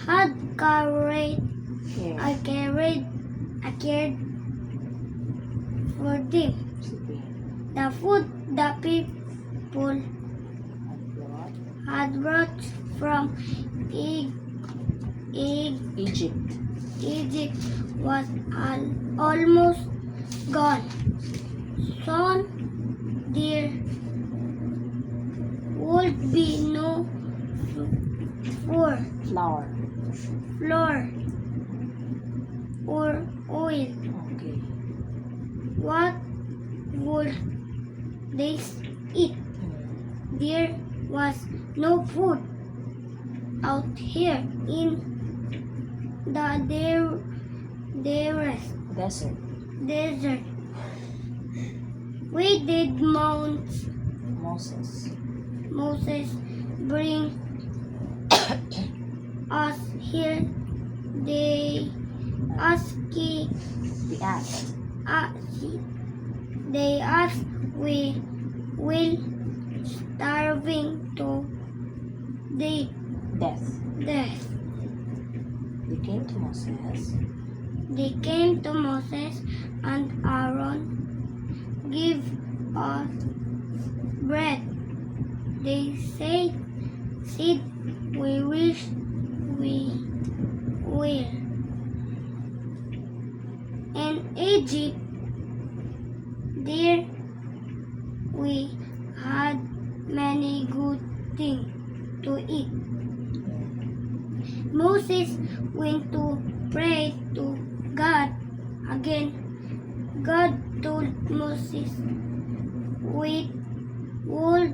had carried Yeah. I cared for them. Sige. The food the people Abroad. had brought from E- Egypt. Egypt was almost gone. Soon there would be no Flour. flour or oil. Okay. What would they eat? There was no food out here in the Desert. desert. We did Moses. Moses bring us here? They They asked. they asked we will starving to death. Death. They came to Moses. They came to Moses and Aaron, give us bread. They said, we wish we will. In Egypt, there we had many good things to eat. Moses went to pray to God again. God told Moses we would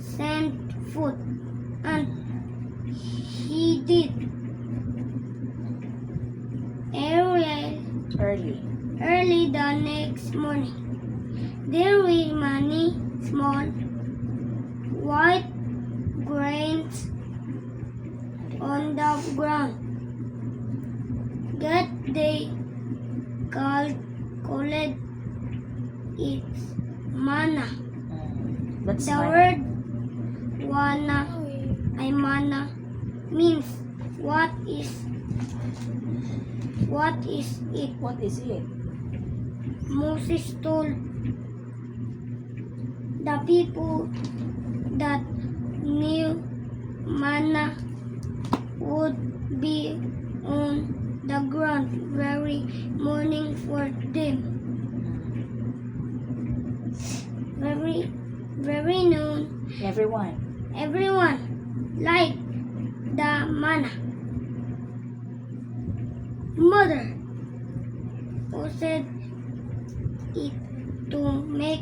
send food, and he did. Early the next morning, there were many small white grains on the ground. That they called it manna. That's The manna. word manna means what is it? What is it? Moses told the people that new manna would be on the ground very morning for them. Very noon, everyone liked the manna. Mother who said it to make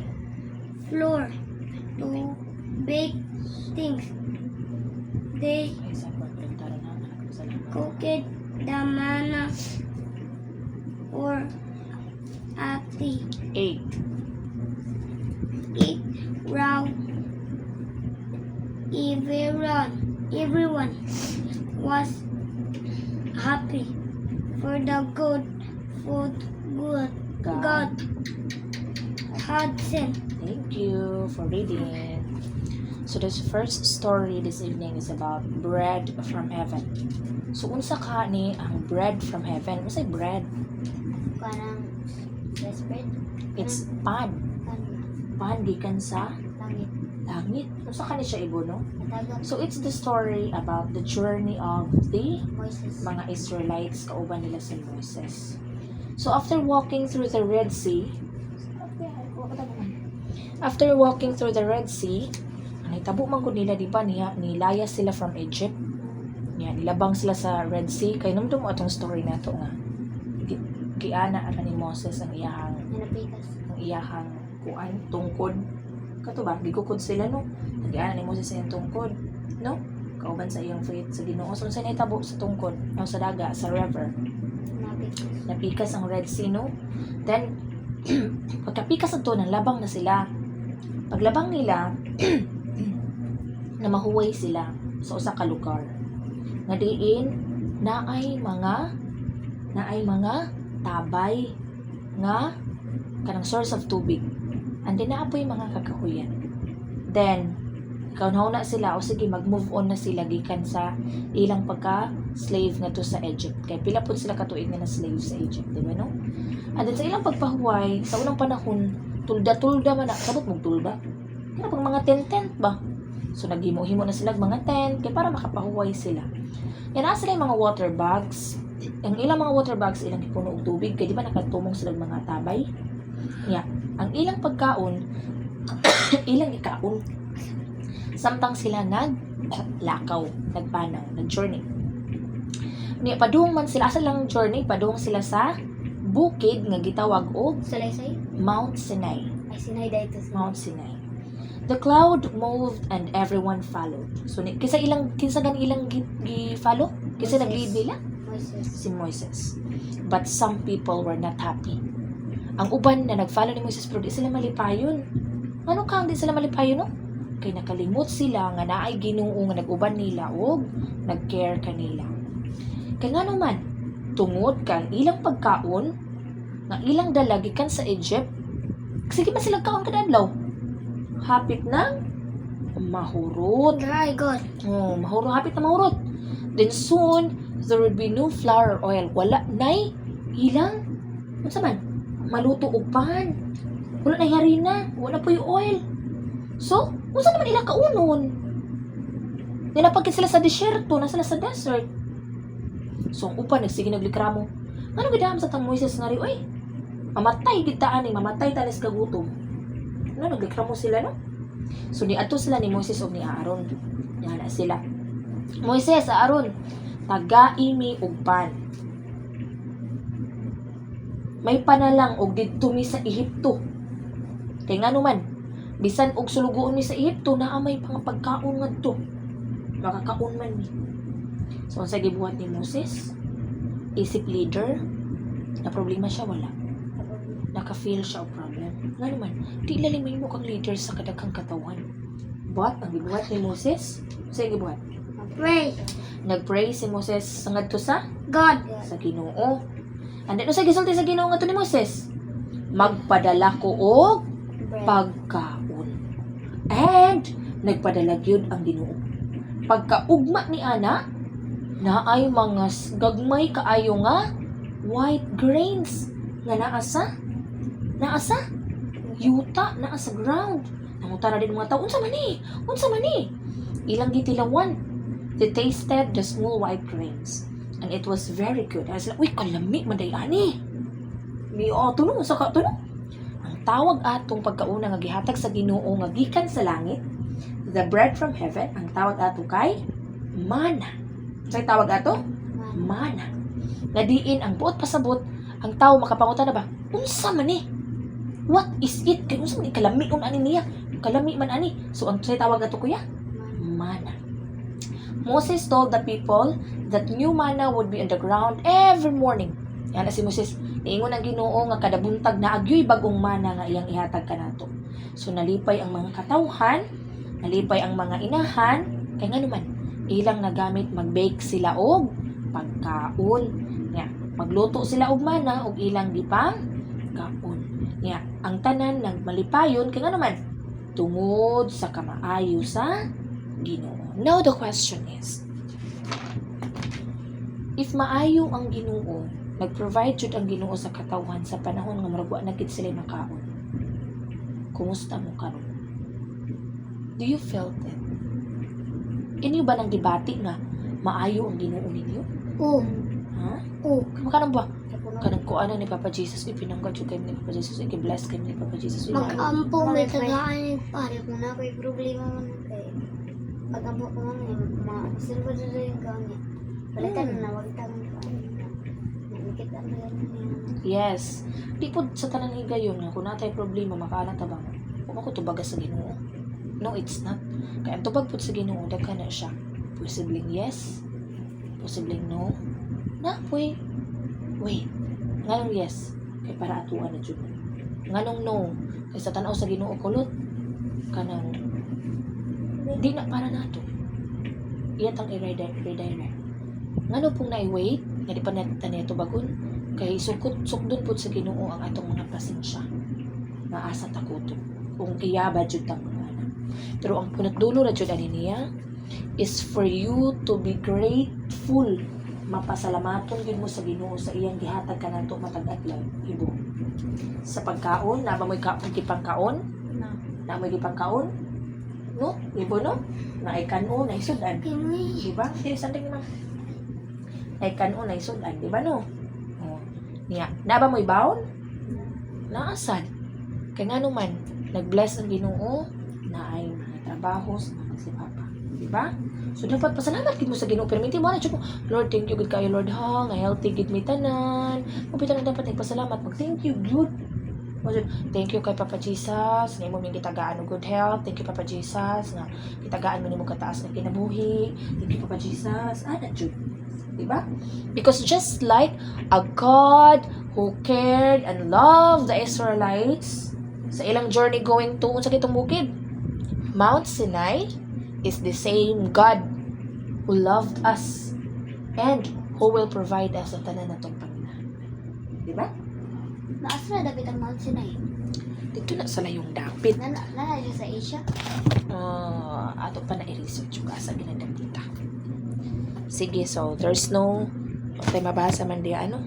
flour to bake things. They cooked the manna or Eight. eat raw. Everyone was happy for the good food God had sent. Thank you for reading. So this first story this evening is about bread from heaven. So unsa ka ni ang bread from heaven? Unsay bread? Parang bread, It's pan. Pan gikan sa langit, langit. Unsa ka ni siya ibuno? natagap So it's the story about the journey of the Moises. mga Israelites kauban nila si Moses. So after walking through the Red Sea, nahitabo man gud nila di ba nilaya sila from Egypt. Nilabang sila sa Red Sea kay numdum mo atong story nato nga. Giana ana ni Moses ang iyahang kuan tungkod. Kato ba gikukod sila no. Giana ni Moses sa iyang tungkod, no? Kauban sa iyang faith sa Ginoo. So sa nahitabo sa tungkod, o sa daga, sa river. Napikas ang Red Sea, no? Then pagkapikas adto nang labang na sila. Paglabang nila na mahuway sila sa usa ka lugar. Nga diin naay mga tabay nga kanang source of tubig. And then naapoy mga kakahuyan. Then Kaunhaw na sila o sige mag-move on na sila gikan sa ilang pagka-slave nga to sa Egypt. Kay pila pud sila katuig nga na slave sa Egypt, di ba no? And then sa ilang pagpahuway sa unang panahon, tulda-tulda man na sabot mong tulda. Kaya pag mga tent ba? So naghimo-himo na sila mga tent kay para makapahuway sila. Yan na sila yung mga water bags. Ang ilang mga water bags ilang ipuno og tubig kay di ba nakatumong sila mga tabay. Yeah. Ang ilang pagkaon ilang ikaon samtang sila lakaw, nagpanaw, nag-journey. Niya padung man sila sa lang journey, padung sila sa bukid nga gitawag og Salaysay? Mount Sinai. Ay, sinay dahito sa Mount Sinai. The cloud moved and everyone followed. So kinsa gan ilang gi-follow? Kasi Moses. nag-lead nila Moses. si Moses. But some people were not happy. Ang uban na nag-follow ni Moses pero di sila malipayon. Ano kang di sila malipayon no? Kay nakalimot sila nga naay Ginoo nga nag-uban nila og nag-care kanila. Kay nga naman tungod kang ilang pagkaon nga ilang dala gikan sa Egypt, sige man sila kaon kada adlaw. Hapit na mahurot. Dry God. Oh, hapit na mahurot. Then soon there would be no flour or oil. Wala nay ilang unsa man maluto og pan. Wala na harina, wala po yung oil. So, unsa naman ilang kaunon? Ninapagkit sila sa desierto, na sila sa desert. So, ang upan, nagsige naglikramo. Ano gidam sa tang Moises nga rin, oy, mamatay gitaan mamatay tanis kagutom. No, naglikramo sila, no? So, niadto sila ni Moises o ni Aaron. Yan na sila. Moises, Aaron, taga-imi og pan. May panalang og didto mi sa Ehipto. Kay nga naman, bisan og sulugoon mi sa Ehipto na may pagkaon ngadto. Makakaon man mi. So sa gibuhat ni Moses, isip leader, na problema siya wala. Naka-feel siya og problem. Nga naman, di lalim may mo kang leader sa kadaghang katawan. But ang gibuhat ni Moses, sa gibuhat. Pray. Nagpray si Moses sa ngadto sa God. sa Ginoo. And then, sa gisulti sa Ginoo nga to ni Moses, magpadala ko og Bread. pagkaon. And nagpadala gyud ang Ginoo. Pagkaugma ni ana, naay mga gagmay kaayo nga white grains nga naa sa yuta, naa sa ground. Nangutana din mga tao, unsa man ni? Ilang gitilawan. They tasted the small white grains. And it was very good. I was like, uy, kalami, manday ani. Tunong, sa tunong. Ang tawag atong pagkauna nga gihatag sa Ginoo nga gikan sa langit, the bread from heaven, ang tawag ato kay mana. Sa'y tawag ato? Mana. Nga diin ang buot pasabot, ang tao makapangutan na ba? Unsa man ni? What is it? Kaya unsa man ni? Kalami ani niya. Kalami man ani. So, ang sa'y tawag ato kuya? Mana. Moses told the people that new manna would be on the ground every morning. Yan na si Moses, niingon ang Ginoo nga kada buntag na agyoy bagong mana nga iyang ihatag kanato. So nalipay ang mga katawhan, nalipay ang mga inahan, kay nga naman ilang nagamit mag-bake sila og pagkaon. Nya, magluto sila og mana og ilang gipang kaon. Nya, ang tanan nagmalipayon kay nga naman tungod sa kamaayo sa Ginoo. Now the question is, if maayo ang Ginoo, nag-provide jud ang Ginoo sa katawhan sa panahon nga murag wa na gid sila makaon. Kumusta mo karon? Do you felt it? Inyo ba nang debate nga maayo ang Ginoo ninyo? Oh. Ha? Oh. Kanang ba? Kanang kuana ni Papa Jesus, ipinangga jud kay ni Papa Jesus, i-bless kay ni Papa Jesus. Mag-ampo may tagaan pa. Kaya kung na may problema man kay pag-ampo ko man silver sa yung kaon niya. Balitan na walitan ng kaon. Nakikita ang yan. Yes. Di po sa tanang higayon nga kung natay problema makaana ta ba? Kung ako tubaga sa Ginoo. No, it's not. Kaya ang tubag po sa Ginoo daghan na siya. Posibleng yes, posibleng no. Na wait. Nganong yes kay para atuan na jud. Nganong no kay sa tan-aw sa Ginoo kulot kanang di na para nato. Iyatang i-redirect. Ngano pong na-wait nga di pa natin niya tubagon kay sukdon po sa Ginoo ang atong mga pasensya nga asa takuto kung iyaba jud tang mga anak. Pero ang punot-dulo ra jud ani niya is for you to be grateful. Mapasalamaton gyud mo sa Ginoo sa iyang gihatag kanato matag adlaw, ibo. Sa pagkaon, na ba mo'y gipangkaon? Na. Na mo'y gipangkaon? No, ibo no? Na ay kanon, na isudan. Kini. Di ba? Dili something naman. Ay kanon, na isudan, di ba no? Oh. Niya, na ba mo'y baon? Naasan? Kaya nga naman, nag-bless ng Ginoo na ay mga trabaho sa mga si Papa. Diba? So, dapat pasalamat gid mo sa Ginoo. Pero minti mo na, mo, Lord, thank you good kayo, Lord, ha? Nga healthy gid mi tanan. Mupita na dapat nagpasalamat. Mag-thank you, good. Thank you kay Papa Jesus. Nga mo may kitagaan ng good health. Thank you, Papa Jesus. Nga kitagaan mo ni mo kataas ng kinabuhi. Thank you, Papa Jesus. Na Jude. Diba? Because just like a God who cared and loved the Israelites sa ilang journey going to sa kitong bukid, Mount Sinai is the same God who loved us and who will provide us ang tanan natong panginahan. Diba? Naasra dapat ang Mount Sinai. Dito na sa layong dapit. Nana dyan sa Asia. Ato pa na i-research yung asa ginadapita. Sige, so there's no tayo mabasa man diya ano.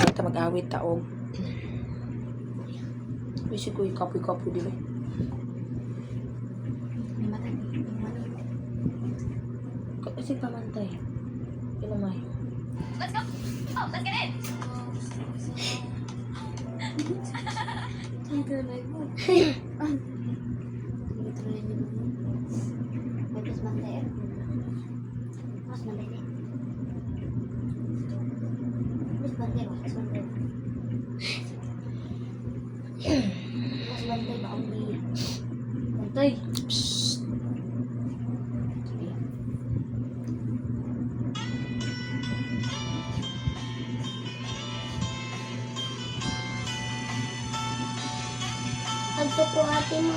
Ito mag-awit taog. Bisi ko i-copy di ba? May mata. Kasi pamantay. Kinamay. Let's go. Oh, let's get in. Ito na yun. Ito na yun. May plus mantay. Mas mantay din. Plus mantay ba? Plus mantay. Plus mantay ba? Ang di. Mantay. Psst. Agto po ate mo.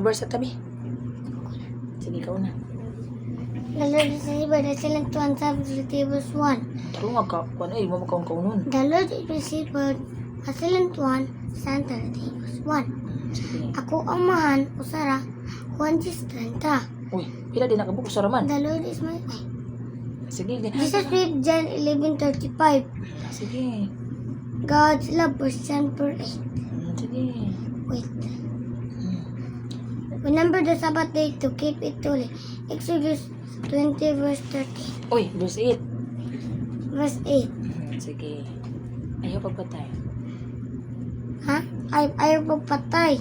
verse sa tabi. Sige, ikaw na. The Lord is received excellent one, Psalms 30 verse 1. Pero nga ka, kung ano mo makaon nun. The Lord is received excellent one, Psalms 30 verse 1. Sige. Ako amahan, usara, Juan 30. Uy, pila din nakabuko sa raman. The Lord is my... Sige, Jesus with John 11:35. sige. God's love, verse John 4:8. Sige. Wait. Hmm. Remember the Sabbath day to keep it holy. Exodus 20 verse 13. Uy, verse 8. Verse 8. Sige. Ayaw pagpatay. Ha? Ayaw pagpatay.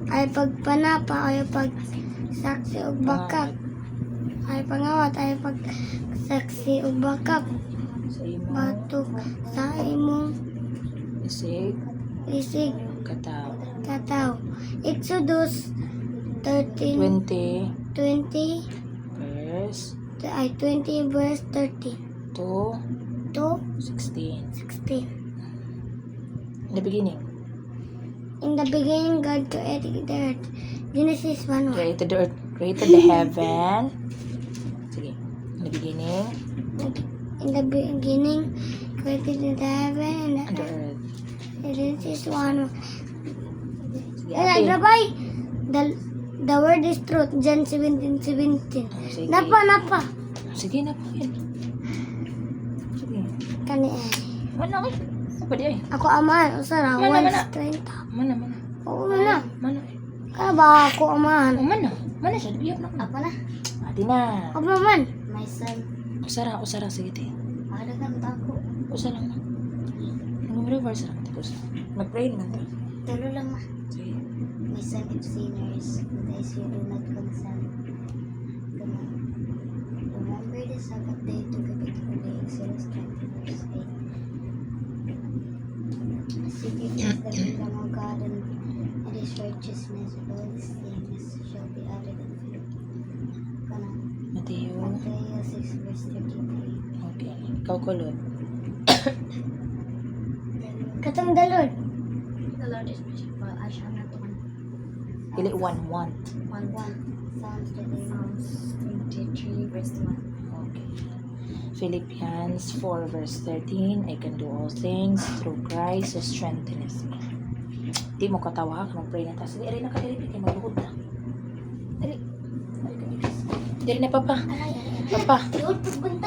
Ayaw pagpanapa. Ayaw pagsaksi o bakak. Ayaw pangawat. Ayaw pagsaksi o bakak. Sa imo. Batok sa imong Isig. isig Kataw. kataw. Exodus 13, 20. 20, Verse 20 verse 13 to to 16. 16. In the beginning. In the beginning, God created the earth. Genesis 1:1. Created the earth. Created the heaven. Sige. In the beginning. In the beginning, created the heaven and And the the earth. earth. Genesis 1:1. Sige, Ay, ate. gabay! The word is truth. John 17:17. Sige. Napa. Sige na po yan. Sige. Kani ay. Mana eh. Apa dia eh? Ako amahan. Usara. Mana? 1:30. Mana? Oo, mana. Mana? Kaya ba ako amahan? Oh, mana? Mana siya? Biyak na. Ako na. Ate na. Ako naman. My son. Usara. Sige, te. Ada kan tako. Usara na. Mag-reverse lang. Tapos, mag-pray naman to. Tulo lang ma. Sige. My son of sinners, guys, you do not consent. Remember the Sabbath day to keep it holy. Exodus 20 verse 8. Seek ye first the kingdom of God and His righteousness. All these things shall be added unto you. Mateo. Matthew 6 verse 33. Okay. Ikaw kulot. Katong the Lord. The Lord is merciful. I shall not want. Pili 1. 1. Psalms 23 verse 1. Okay. Philippians 4 verse 13. I can do all things through Christ who strengthens me. Di mo katawa ka. Mag-pray na ta. Sige, aray na ka. Aray na. Magbuhod na. Dali. Dali ka, Bibis. Dali na, Papa. Papa. Lord, pagbantay.